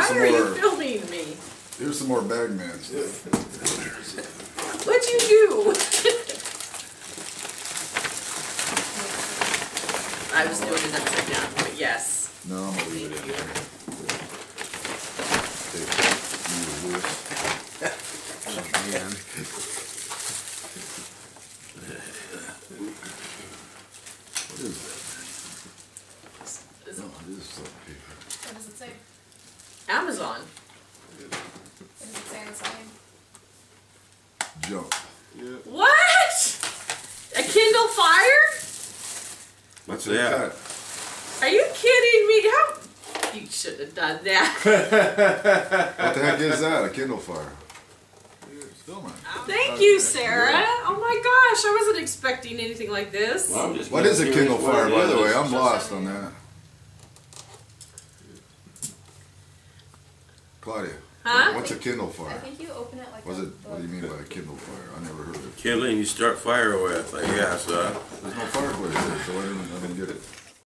Why are you filming me? Here's some more Bagman stuff. What'd you do? I was doing it upside down, but yes. No, I'm gonna leave it in there. Take you with Man. what is that? No, it is something paper. What does it say? Amazon. What does it say on the side? Jump. What? A Kindle Fire? What's that? Are you kidding me? How? You shouldn't have done that. What the heck is that? A Kindle Fire. Filming. Thank you, Sarah. Oh my gosh, I wasn't expecting anything like this. Well, I'm just What is a curious Kindle what Fire, it by the is. way? I'm lost on that. Claudia. Huh? What's a Kindle I Fire? think you open it like What's a it? What do you mean by a Kindle Fire? I never heard of it. Kindling you start fire with, I guess. There's no fireplace there, so I didn't get it.